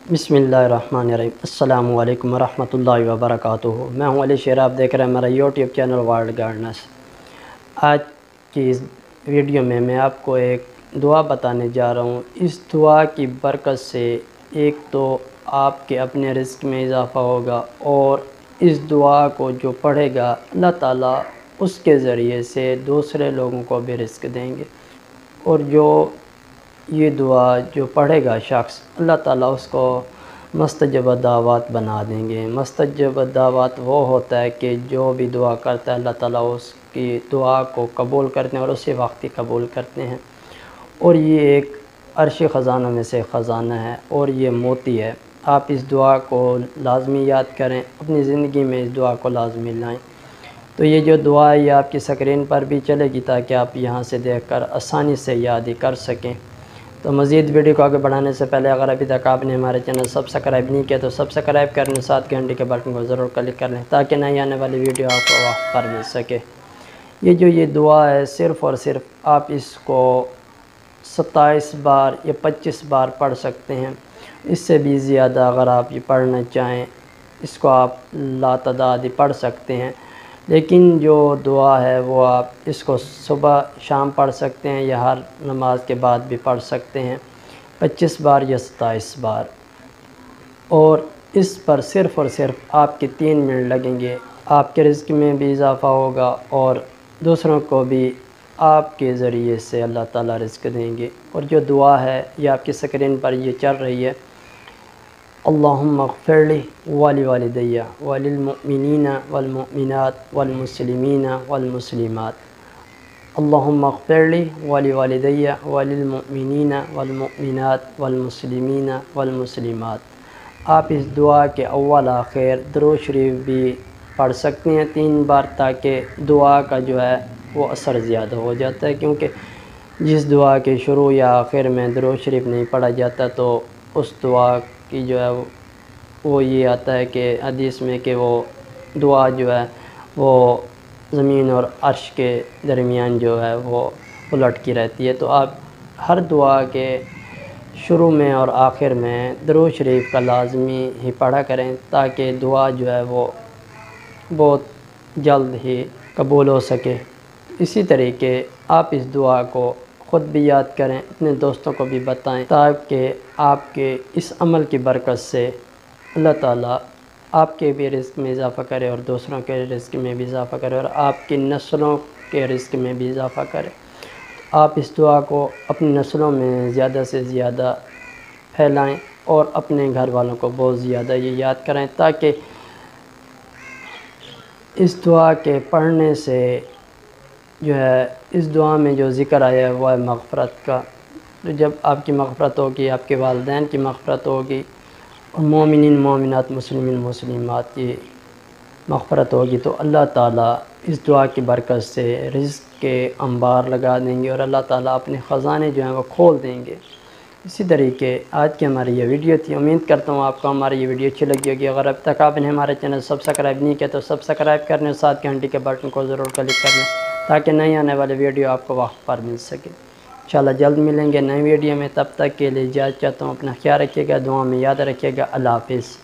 بسم اللہ الرحمن الرحیم۔ السلام علیکم ورحمۃ اللہ وبرکاتہ۔ میں ہوں علی شیر، آپ دیکھ رہے ہیں میرا یوٹیوب چینل ورلڈ گارڈنرز۔ آج کی اس ویڈیو میں آپ کو ایک دعا بتانے جا رہا ہوں۔ اس دعا کی برکت سے ایک تو آپ کے اپنے رزق میں اضافہ ہوگا، اور اس دعا کو جو پڑھے گا اللہ تعالیٰ اس کے ذریعے سے دوسرے لوگوں کو بھی رزق دیں گے، اور جو یہ دعا جو پڑھے گا شخص، اللہ تعالیٰ اس کو مستجب دعوات بنا دیں گے۔ مستجب دعوات وہ ہوتا ہے کہ جو بھی دعا کرتا ہے اللہ تعالیٰ اس کی دعا کو قبول کرتے ہیں اور اسی وقت ہی قبول کرتے ہیں، اور یہ ایک عرشی خزانوں میں سے خزانہ ہے، اور یہ موتی ہے۔ آپ اس دعا کو لازمی یاد کریں، اپنی زندگی میں اس دعا کو لازمی لائیں۔ تو یہ جو دعا ہے یہ آپ کی سکرین پر بھی چلے گی تاکہ آپ یہاں سے دیکھ کر آسانی سے یاد ہی کر سکیں۔ تو مزید ویڈیو کو آگے بڑھانے سے پہلے اگر ابھی تک آپ نے ہمارے چینل سبسکرائب نہیں کیا تو سبسکرائب کرنے، ساتھ گھنٹی کے بٹن کو ضرور کلک کر لیں تاکہ نئی آنے والی ویڈیو آپ کو وقت پر مل سکے۔ یہ دعا ہے، صرف اور صرف آپ اس کو 27 بار یا 25 بار پڑھ سکتے ہیں۔ اس سے بھی زیادہ اگر آپ یہ پڑھنا چاہیں، اس کو آپ لاتعداد ہی پڑھ سکتے ہیں، لیکن جو دعا ہے وہ آپ اس کو صبح شام پڑھ سکتے ہیں یا ہر نماز کے بعد بھی پڑھ سکتے ہیں، 25 بار یا 27 بار، اور اس پر صرف اور صرف آپ کے 3 منٹ لگیں گے۔ آپ کے رزق میں بھی اضافہ ہوگا اور دوسروں کو بھی آپ کے ذریعے سے اللہ تعالیٰ رزق دیں گے۔ اور جو دعا ہے یہ آپ کی سکرین پر یہ چل رہی ہے: اللہم اغفر لی ولوالدی وللمؤمنین والمؤمنات والمسلمین والمسلمات۔ اللہم اغفر لی ولوالدی وللمؤمنین والمؤمنات والمسلمین والمسلمات۔ آپ اس دعا کے اول آخر درود شریف بھی پڑھ سکتے ہیں 3 بار، تاکہ دعا کا جو ہے وہ اثر زیادہ ہو جاتا ہے، کیونکہ جس دعا کے شروع یا آخر میں درود شریف نہیں پڑھا جاتا تو اس دعا کی جو ہے وہ یہ آتا ہے کہ حدیث میں کہ وہ دعا جو ہے وہ زمین اور عرش کے درمیان جو ہے وہ لٹکی رہتی ہے۔ تو آپ ہر دعا کے شروع میں اور آخر میں درود شریف کا لازمی ہی پڑھا کریں، تاکہ دعا جو ہے وہ بہت جلد ہی قبول ہو سکے۔ اسی طریقے آپ اس دعا کو خود بھی یاد کریں، اپنے دوستوں کو بھی بتائیں، تاکہ آپ کے اس عمل کی برکت سے اللہ تعالیٰ آپ کے بھی رزق میں اضافہ کرے اور دوسروں کے رزق میں بھی اضافہ کرے، اور آپ کی نسلوں کے رزق میں بھی اضافہ کرے۔ آپ اس دعا کو اپنی نسلوں میں زیادہ سے زیادہ پھیلائیں اور اپنے گھر والوں کو بہت زیادہ یہ یاد کریں، تاکہ اس دعا کے پڑھنے سے جو ہے اس دعا میں جو ذکر آیا ہے وہ ہے مغفرت کا۔ تو جب آپ کی مغفرت ہوگی، آپ کے والدین کی مغفرت ہوگی، اور مومنین مومنات مسلمین مسلمات کی مغفرت ہوگی، تو اللہ تعالیٰ اس دعا کی برکت سے رزق کے انبار لگا دیں گے، اور اللہ تعالیٰ اپنے خزانے جو ہیں وہ کھول دیں گے۔ اسی طریقے آج کی ہماری یہ ویڈیو تھی۔ امید کرتا ہوں آپ کو ہماری یہ ویڈیو اچھی لگی ہوگی۔ اگر اب تک آپ نے ہمارے چینل سبسکرائب نہیں کیا تو سبسکرائب کرنے اور ساتھ گھنٹی کے بٹن کو ضرور کلک کر لیں تاکہ نئی آنے والے ویڈیو آپ کو وقت پر مل سکے۔ انشاءاللہ جلد ملیں گے نئی ویڈیو میں، تب تک کے لیے اجازت چاہتا ہوں۔ اپنا خیال رکھیے گا، دعا میں یاد رکھیے گا۔ اللہ حافظ۔